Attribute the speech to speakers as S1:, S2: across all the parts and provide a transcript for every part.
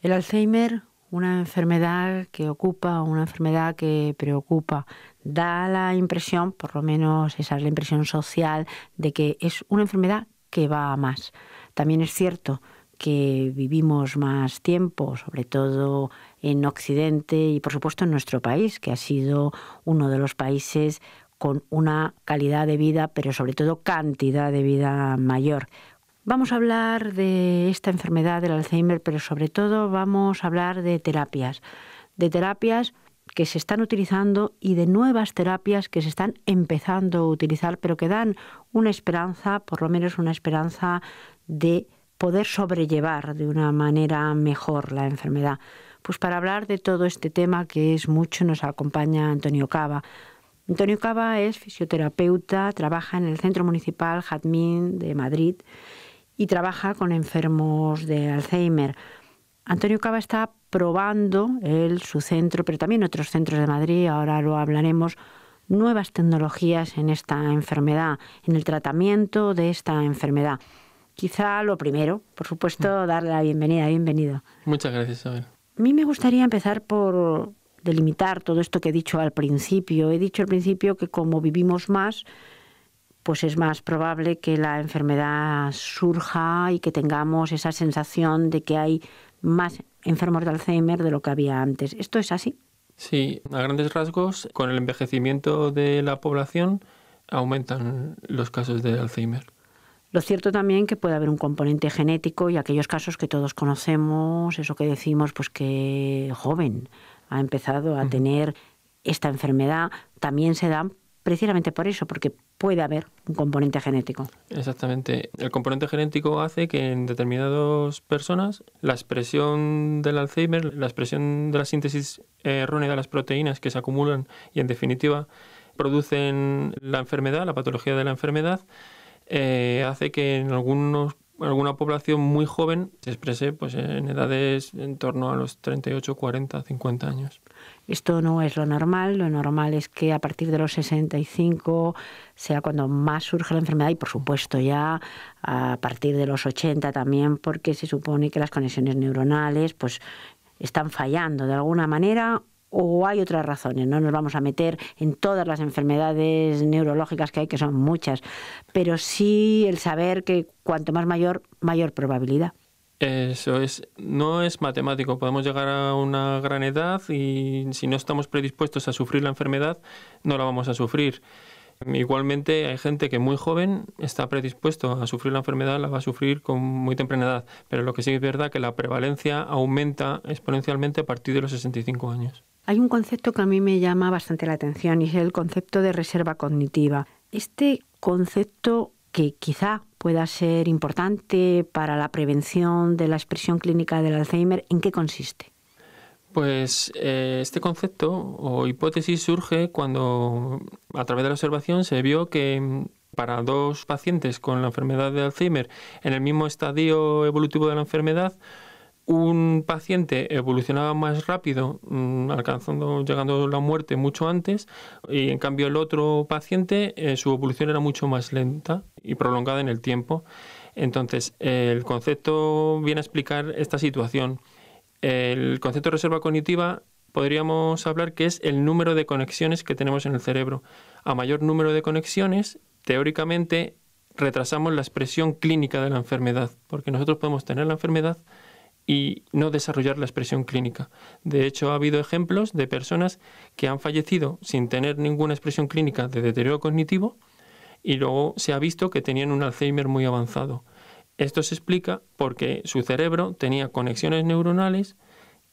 S1: El Alzheimer, una enfermedad que ocupa, una enfermedad que preocupa, da la impresión, por lo menos esa es la impresión social, de que es una enfermedad que va a más. También es cierto que vivimos más tiempo, sobre todo en Occidente y por supuesto en nuestro país, que ha sido uno de los países con una calidad de vida, pero sobre todo cantidad de vida mayor. Vamos a hablar de esta enfermedad del Alzheimer, pero sobre todo vamos a hablar de terapias que se están utilizando y de nuevas terapias que se están empezando a utilizar, pero que dan una esperanza, por lo menos una esperanza de poder sobrellevar de una manera mejor la enfermedad. Pues para hablar de todo este tema, que es mucho, nos acompaña Antonio Cava. Antonio Cava es fisioterapeuta, trabaja en el Centro Municipal Jazmín de Madrid y trabaja con enfermos de Alzheimer. Antonio Cava está probando, su centro, pero también otros centros de Madrid, ahora lo hablaremos, nuevas tecnologías en esta enfermedad, en el tratamiento de esta enfermedad. Quizá lo primero, por supuesto, darle la bienvenida. Bienvenido.
S2: Muchas gracias, Isabel.
S1: A mí me gustaría empezar por delimitar todo esto que he dicho al principio. He dicho al principio que como vivimos más, pues es más probable que la enfermedad surja y que tengamos esa sensación de que hay más enfermos de Alzheimer de lo que había antes. ¿Esto es así?
S2: Sí, a grandes rasgos, con el envejecimiento de la población aumentan los casos de Alzheimer.
S1: Lo cierto también que puede haber un componente genético y aquellos casos que todos conocemos, eso que decimos, pues que joven ha empezado a tener esta enfermedad, también se da precisamente por eso, porque puede haber un componente genético.
S2: Exactamente. El componente genético hace que en determinadas personas la expresión del Alzheimer, la expresión de la síntesis errónea de las proteínas que se acumulan y en definitiva producen la enfermedad, la patología de la enfermedad, hace que en alguna población muy joven se exprese pues, en edades en torno a los 38, 40, 50 años.
S1: Esto no es lo normal es que a partir de los 65 sea cuando más surge la enfermedad y por supuesto ya a partir de los 80 también, porque se supone que las conexiones neuronales pues están fallando de alguna manera o hay otras razones. No nos vamos a meter en todas las enfermedades neurológicas que hay, que son muchas, pero sí el saber que cuanto más mayor probabilidad.
S2: Eso es, no es matemático. Podemos llegar a una gran edad y si no estamos predispuestos a sufrir la enfermedad, no la vamos a sufrir. Igualmente hay gente que muy joven está predispuesto a sufrir la enfermedad, la va a sufrir con muy temprana edad, pero lo que sí es verdad que la prevalencia aumenta exponencialmente a partir de los 65 años.
S1: Hay un concepto que a mí me llama bastante la atención y es el concepto de reserva cognitiva. Este concepto que quizá pueda ser importante para la prevención de la expresión clínica del Alzheimer, ¿en qué consiste?
S2: Pues este concepto o hipótesis surge cuando a través de la observación se vio que para dos pacientes con la enfermedad de Alzheimer en el mismo estadio evolutivo de la enfermedad, un paciente evolucionaba más rápido, llegando a la muerte mucho antes, y en cambio el otro paciente su evolución era mucho más lenta y prolongada en el tiempo. Entonces el concepto viene a explicar esta situación. El concepto de reserva cognitiva podríamos hablar que es el número de conexiones que tenemos en el cerebro. A mayor número de conexiones, teóricamente retrasamos la expresión clínica de la enfermedad, porque nosotros podemos tener la enfermedad y no desarrollar la expresión clínica. De hecho, ha habido ejemplos de personas que han fallecido sin tener ninguna expresión clínica de deterioro cognitivo y luego se ha visto que tenían un Alzheimer muy avanzado. Esto se explica porque su cerebro tenía conexiones neuronales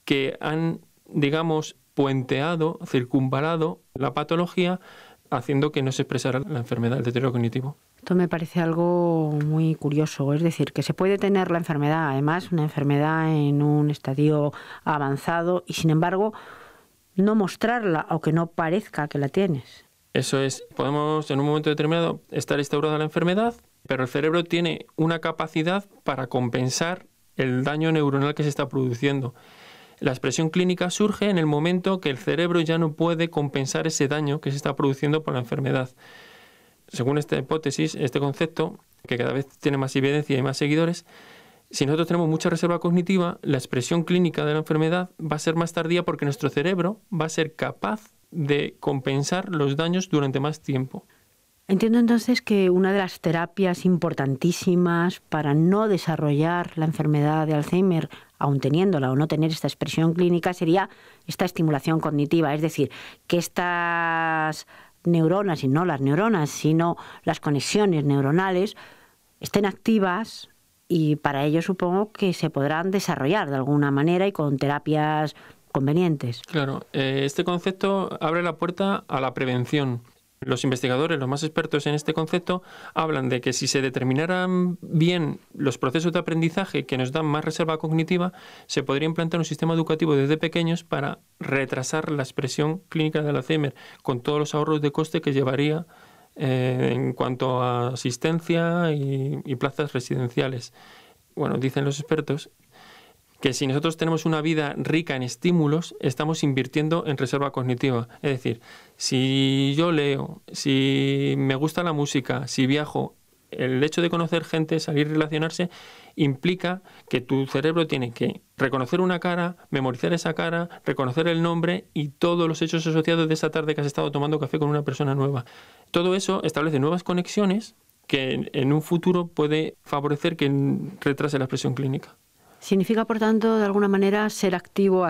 S2: que han, digamos, puenteado, circunvalado la patología, haciendo que no se expresara la enfermedad, el deterioro cognitivo.
S1: Esto me parece algo muy curioso, es decir, que se puede tener la enfermedad, además una enfermedad en un estadio avanzado y sin embargo no mostrarla o que no parezca que la tienes.
S2: Eso es, podemos en un momento determinado estar instaurada la enfermedad, pero el cerebro tiene una capacidad para compensar el daño neuronal que se está produciendo. La expresión clínica surge en el momento que el cerebro ya no puede compensar ese daño que se está produciendo por la enfermedad. Según esta hipótesis, este concepto, que cada vez tiene más evidencia y más seguidores, Si nosotros tenemos mucha reserva cognitiva, la expresión clínica de la enfermedad va a ser más tardía porque nuestro cerebro va a ser capaz de compensar los daños durante más tiempo.
S1: Entiendo entonces que una de las terapias importantísimas para no desarrollar la enfermedad de Alzheimer, aun teniéndola o no tener esta expresión clínica, sería esta estimulación cognitiva, es decir, que estas neuronas, y no las neuronas, sino las conexiones neuronales, estén activas, y para ello supongo que se podrán desarrollar de alguna manera y con terapias convenientes.
S2: Claro, este concepto abre la puerta a la prevención. Los investigadores, los más expertos en este concepto, hablan de que si se determinaran bien los procesos de aprendizaje que nos dan más reserva cognitiva, se podría implantar un sistema educativo desde pequeños para retrasar la expresión clínica del Alzheimer, con todos los ahorros de coste que llevaría en cuanto a asistencia y plazas residenciales. Bueno, dicen los expertos que si nosotros tenemos una vida rica en estímulos, estamos invirtiendo en reserva cognitiva. Es decir, si yo leo, si me gusta la música, si viajo, el hecho de conocer gente, salir y relacionarse, implica que tu cerebro tiene que reconocer una cara, memorizar esa cara, reconocer el nombre y todos los hechos asociados de esa tarde que has estado tomando café con una persona nueva. Todo eso establece nuevas conexiones que en un futuro puede favorecer que retrase la expresión clínica.
S1: Significa, por tanto, de alguna manera ser activo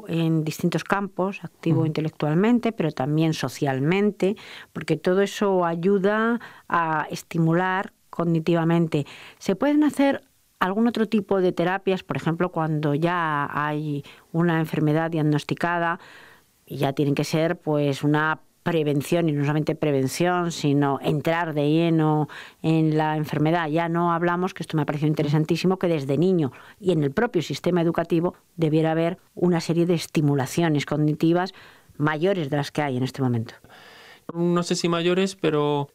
S1: en distintos campos, activo intelectualmente, pero también socialmente, porque todo eso ayuda a estimular cognitivamente. ¿Se pueden hacer algún otro tipo de terapias, por ejemplo, cuando ya hay una enfermedad diagnosticada y ya tienen que ser pues una prevención, y no solamente prevención, sino entrar de lleno en la enfermedad? Ya no hablamos, que esto me ha parecido interesantísimo, que desde niño y en el propio sistema educativo debiera haber una serie de estimulaciones cognitivas mayores de las que hay en este momento.
S2: No sé si mayores, pero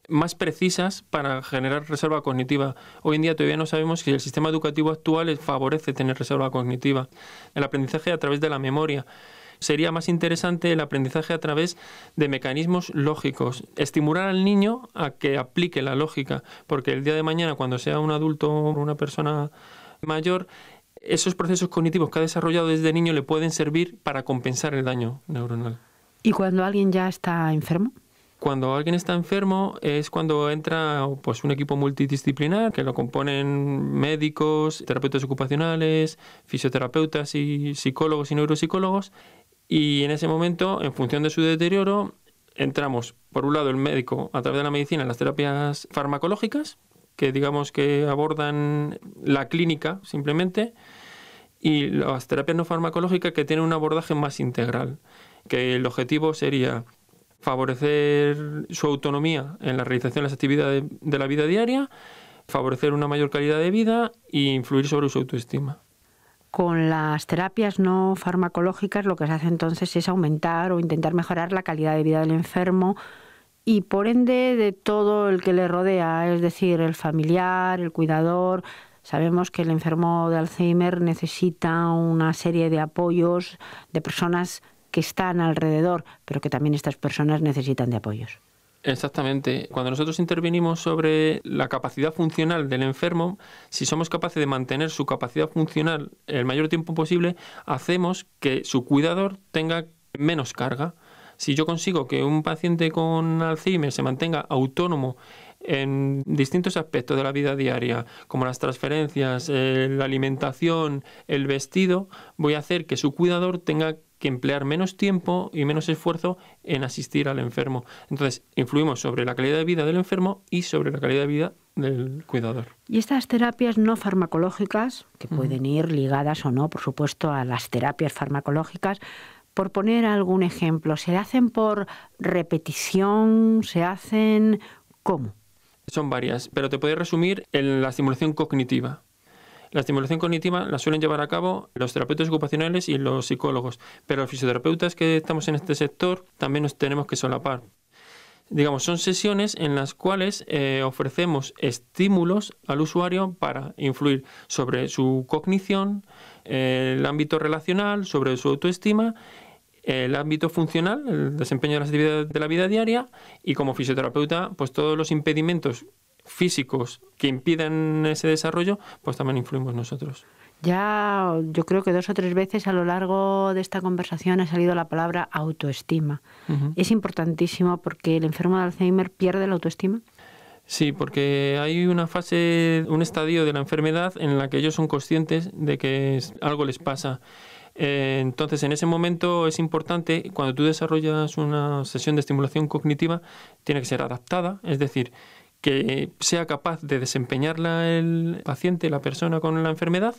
S2: más precisas para generar reserva cognitiva. Hoy en día todavía no sabemos si el sistema educativo actual favorece tener reserva cognitiva. El aprendizaje a través de la memoria. Sería más interesante el aprendizaje a través de mecanismos lógicos. Estimular al niño a que aplique la lógica, porque el día de mañana, cuando sea un adulto o una persona mayor, esos procesos cognitivos que ha desarrollado desde niño le pueden servir para compensar el daño neuronal.
S1: ¿Y cuando alguien ya está enfermo?
S2: Cuando alguien está enfermo es cuando entra pues, un equipo multidisciplinar que lo componen médicos, terapeutas ocupacionales, fisioterapeutas y psicólogos y neuropsicólogos. Y en ese momento, en función de su deterioro, entramos, por un lado, el médico a través de la medicina en las terapias farmacológicas, que digamos que abordan la clínica simplemente, y las terapias no farmacológicas que tienen un abordaje más integral, que el objetivo sería favorecer su autonomía en la realización de las actividades de la vida diaria, favorecer una mayor calidad de vida e influir sobre su autoestima.
S1: Con las terapias no farmacológicas lo que se hace entonces es aumentar o intentar mejorar la calidad de vida del enfermo y por ende de todo el que le rodea, es decir, el familiar, el cuidador. Sabemos que el enfermo de Alzheimer necesita una serie de apoyos de personas que están alrededor, pero que también estas personas necesitan de apoyos.
S2: Exactamente. Cuando nosotros intervenimos sobre la capacidad funcional del enfermo, si somos capaces de mantener su capacidad funcional el mayor tiempo posible, hacemos que su cuidador tenga menos carga. Si yo consigo que un paciente con Alzheimer se mantenga autónomo en distintos aspectos de la vida diaria, como las transferencias, la alimentación, el vestido, voy a hacer que su cuidador tenga que emplear menos tiempo y menos esfuerzo en asistir al enfermo. Entonces, influimos sobre la calidad de vida del enfermo y sobre la calidad de vida del cuidador.
S1: Y estas terapias no farmacológicas, que pueden ir ligadas o no, por supuesto, a las terapias farmacológicas, por poner algún ejemplo, ¿se hacen por repetición? ¿Se hacen cómo?
S2: Son varias, pero te puedes resumir en la estimulación cognitiva. La estimulación cognitiva la suelen llevar a cabo los terapeutas ocupacionales y los psicólogos, pero los fisioterapeutas que estamos en este sector también nos tenemos que solapar. Digamos, son sesiones en las cuales ofrecemos estímulos al usuario para influir sobre su cognición, el ámbito relacional, sobre su autoestima, el ámbito funcional, el desempeño de las actividades de la vida diaria y como fisioterapeuta, pues todos los impedimentos físicos que impidan ese desarrollo, pues también influimos nosotros.
S1: Ya yo creo que 2 o 3 veces a lo largo de esta conversación ha salido la palabra autoestima.
S2: Uh-huh.
S1: Es importantísimo porque el enfermo de Alzheimer pierde la autoestima.
S2: Sí, porque hay una fase, un estadio de la enfermedad en la que ellos son conscientes de que algo les pasa. Entonces, en ese momento es importante, cuando tú desarrollas una sesión de estimulación cognitiva, tiene que ser adaptada, es decir, que sea capaz de desempeñarla el paciente, la persona con la enfermedad,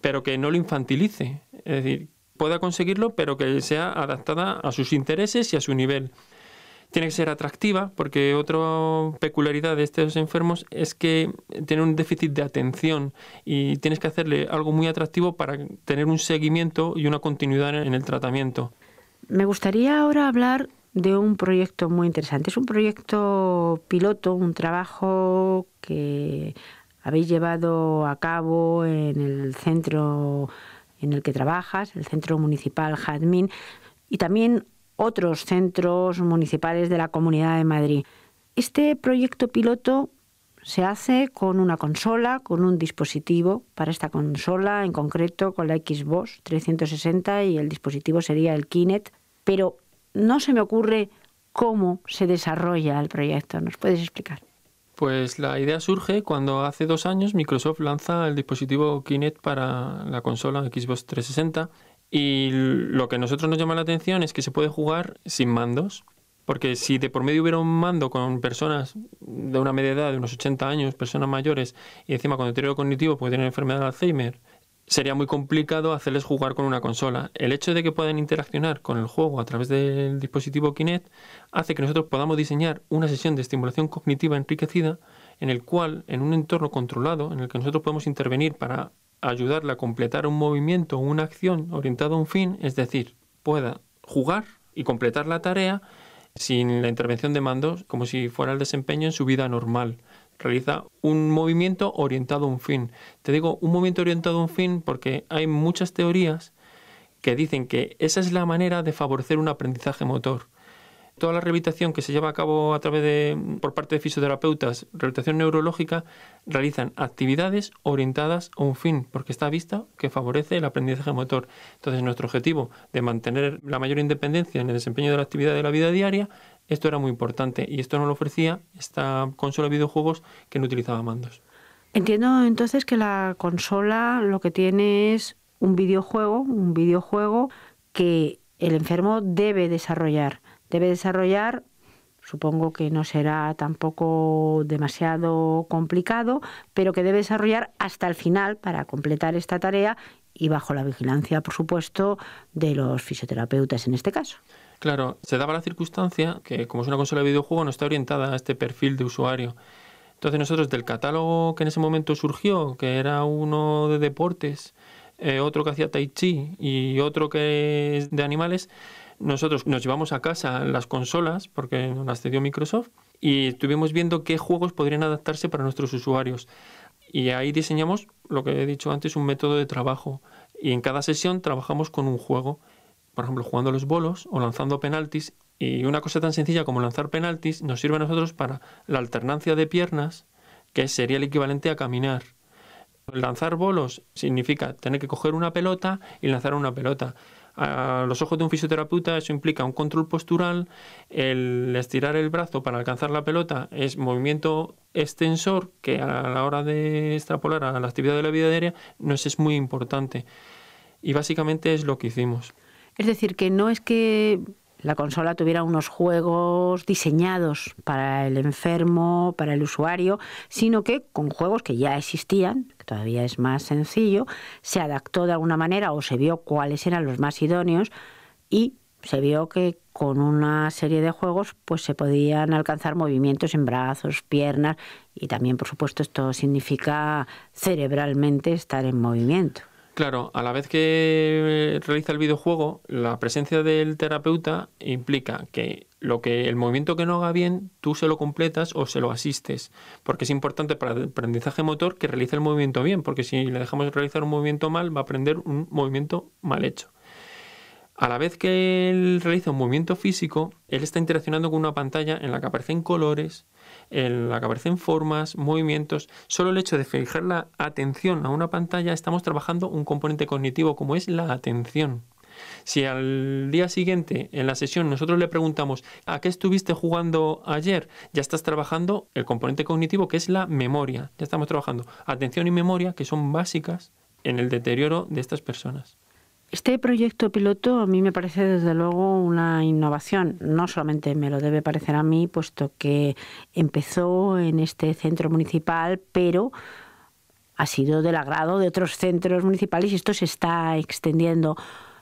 S2: pero que no lo infantilice. Es decir, pueda conseguirlo, pero que sea adaptada a sus intereses y a su nivel. Tiene que ser atractiva, porque otra peculiaridad de estos enfermos es que tienen un déficit de atención y tienes que hacerle algo muy atractivo para tener un seguimiento y una continuidad en el tratamiento.
S1: Me gustaría ahora hablar de un proyecto muy interesante. Es un proyecto piloto, un trabajo que habéis llevado a cabo en el centro en el que trabajas, el Centro Municipal Jazmín, y también otros centros municipales de la Comunidad de Madrid. Este proyecto piloto se hace con una consola, con un dispositivo. Para esta consola, en concreto, con la Xbox 360, y el dispositivo sería el Kinect. Pero no se me ocurre cómo se desarrolla el proyecto. ¿Nos puedes explicar?
S2: Pues la idea surge cuando hace 2 años Microsoft lanza el dispositivo Kinect para la consola Xbox 360. Y lo que a nosotros nos llama la atención es que se puede jugar sin mandos, porque si de por medio hubiera un mando con personas de una media edad, de unos 80 años, personas mayores, y encima con deterioro cognitivo porque tienen enfermedad de Alzheimer, sería muy complicado hacerles jugar con una consola. El hecho de que puedan interaccionar con el juego a través del dispositivo Kinect hace que nosotros podamos diseñar una sesión de estimulación cognitiva enriquecida en el cual, en un entorno controlado, en el que nosotros podemos intervenir para ayudarle a completar un movimiento o una acción orientada a un fin, es decir, pueda jugar y completar la tarea sin la intervención de mandos, como si fuera el desempeño en su vida normal. Realiza un movimiento orientado a un fin. Te digo un movimiento orientado a un fin porque hay muchas teorías que dicen que esa es la manera de favorecer un aprendizaje motor. Toda la rehabilitación que se lleva a cabo por parte de fisioterapeutas, rehabilitación neurológica, realizan actividades orientadas a un fin, porque está vista que favorece el aprendizaje motor. Entonces, nuestro objetivo de mantener la mayor independencia en el desempeño de la actividad de la vida diaria, esto era muy importante, y esto nos lo ofrecía esta consola de videojuegos que no utilizaba mandos.
S1: Entiendo entonces que la consola lo que tiene es un videojuego que el enfermo debe desarrollar. Supongo que no será tampoco demasiado complicado, pero que debe desarrollar hasta el final para completar esta tarea y bajo la vigilancia, por supuesto, de los fisioterapeutas en este caso.
S2: Claro, se daba la circunstancia que, como es una consola de videojuego, no está orientada a este perfil de usuario. Entonces nosotros, del catálogo que en ese momento surgió, que era uno de deportes, otro que hacía tai chi y otro que es de animales, nosotros nos llevamos a casa las consolas, porque nos las cedió Microsoft, y estuvimos viendo qué juegos podrían adaptarse para nuestros usuarios. Y ahí diseñamos, lo que he dicho antes, un método de trabajo. Y en cada sesión trabajamos con un juego. Por ejemplo, jugando los bolos o lanzando penaltis. Y una cosa tan sencilla como lanzar penaltis nos sirve a nosotros para la alternancia de piernas, que sería el equivalente a caminar. Lanzar bolos significa tener que coger una pelota y lanzar una pelota. A los ojos de un fisioterapeuta eso implica un control postural, el estirar el brazo para alcanzar la pelota es movimiento extensor, que a la hora de extrapolar a la actividad de la vida diaria no es muy importante. Y básicamente es lo que hicimos.
S1: Es decir, que no es que la consola tuviera unos juegos diseñados para el enfermo, para el usuario, sino que con juegos que ya existían, que todavía es más sencillo, se adaptó de alguna manera o se vio cuáles eran los más idóneos y se vio que con una serie de juegos pues se podían alcanzar movimientos en brazos, piernas y también, por supuesto, esto significa cerebralmente estar en movimiento.
S2: Claro, a la vez que realiza el videojuego, la presencia del terapeuta implica que el movimiento que no haga bien, tú se lo completas o se lo asistes, porque es importante para el aprendizaje motor que realice el movimiento bien, porque si le dejamos realizar un movimiento mal, va a aprender un movimiento mal hecho. A la vez que él realiza un movimiento físico, él está interaccionando con una pantalla en la que aparecen colores, en la que aparecen formas, movimientos. Solo el hecho de fijar la atención a una pantalla, estamos trabajando un componente cognitivo como es la atención. Si al día siguiente, en la sesión, nosotros le preguntamos ¿a qué estuviste jugando ayer? Ya estás trabajando el componente cognitivo que es la memoria. Ya estamos trabajando atención y memoria, que son básicas en el deterioro de estas personas.
S1: Este proyecto piloto a mí me parece desde luego una innovación. No solamente me lo debe parecer a mí, puesto que empezó en este centro municipal, pero ha sido del agrado de otros centros municipales y esto se está extendiendo.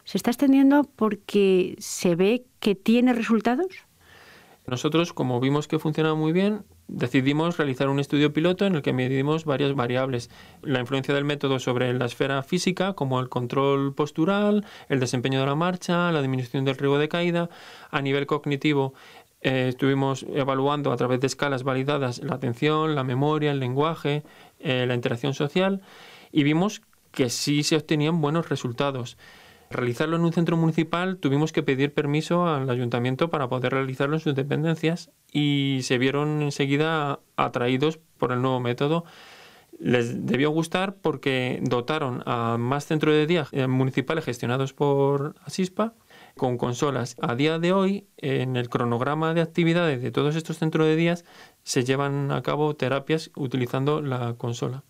S1: ¿Se está extendiendo porque se ve que tiene resultados?
S2: Nosotros, como vimos que funcionaba muy bien, decidimos realizar un estudio piloto en el que medimos varias variables. La influencia del método sobre la esfera física, como el control postural, el desempeño de la marcha, la disminución del riesgo de caída. A nivel cognitivo, estuvimos evaluando a través de escalas validadas la atención, la memoria, el lenguaje, la interacción social, y vimos que sí se obtenían buenos resultados. Realizarlo en un centro municipal tuvimos que pedir permiso al ayuntamiento para poder realizarlo en sus dependencias y se vieron enseguida atraídos por el nuevo método. Les debió gustar porque dotaron a más centros de día municipales gestionados por Asispa con consolas. A día de hoy, en el cronograma de actividades de todos estos centros de día se llevan a cabo terapias utilizando la consola.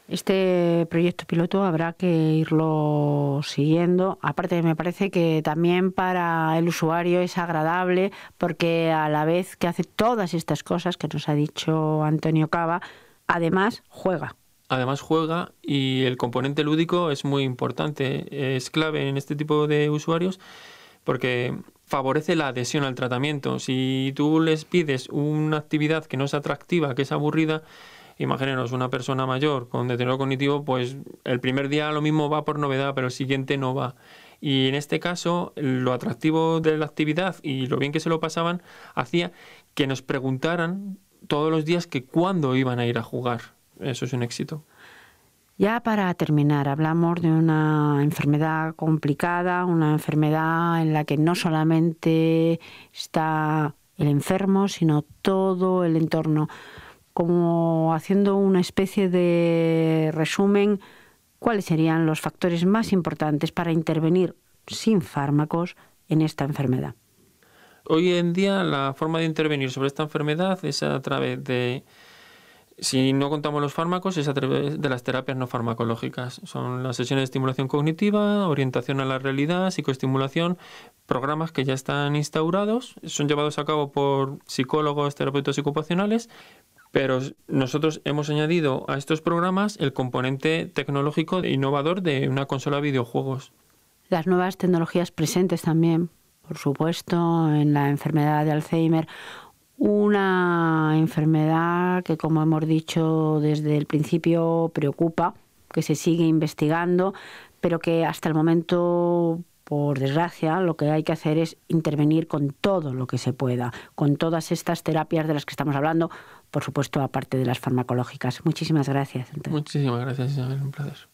S1: Este proyecto piloto habrá que irlo siguiendo. Aparte, me parece que también para el usuario es agradable porque a la vez que hace todas estas cosas que nos ha dicho Antonio Cava, además juega.
S2: Además juega y el componente lúdico es muy importante, es clave en este tipo de usuarios porque favorece la adhesión al tratamiento. Si tú les pides una actividad que no es atractiva, que es aburrida, imagínenos una persona mayor con deterioro cognitivo, pues el primer día lo mismo va por novedad, pero el siguiente no va. Y en este caso, lo atractivo de la actividad y lo bien que se lo pasaban hacía que nos preguntaran todos los días que cuándo iban a ir a jugar. Eso es un éxito.
S1: Ya para terminar, hablamos de una enfermedad complicada, una enfermedad en la que no solamente está el enfermo, sino todo el entorno. Como haciendo una especie de resumen, ¿cuáles serían los factores más importantes para intervenir sin fármacos en esta enfermedad?
S2: Hoy en día la forma de intervenir sobre esta enfermedad es a través de, si no contamos los fármacos, es a través de las terapias no farmacológicas. Son las sesiones de estimulación cognitiva, orientación a la realidad, psicoestimulación, programas que ya están instaurados, son llevados a cabo por psicólogos, terapeutas ocupacionales, pero nosotros hemos añadido a estos programas el componente tecnológico e innovador de una consola de videojuegos.
S1: Las nuevas tecnologías presentes también, por supuesto, en la enfermedad de Alzheimer, una enfermedad que, como hemos dicho desde el principio, preocupa, que se sigue investigando, pero que hasta el momento, por desgracia, lo que hay que hacer es intervenir con todo lo que se pueda, con todas estas terapias de las que estamos hablando, por supuesto, aparte de las farmacológicas. Muchísimas gracias, Antonio.
S2: Muchísimas gracias, Isabel. Un placer.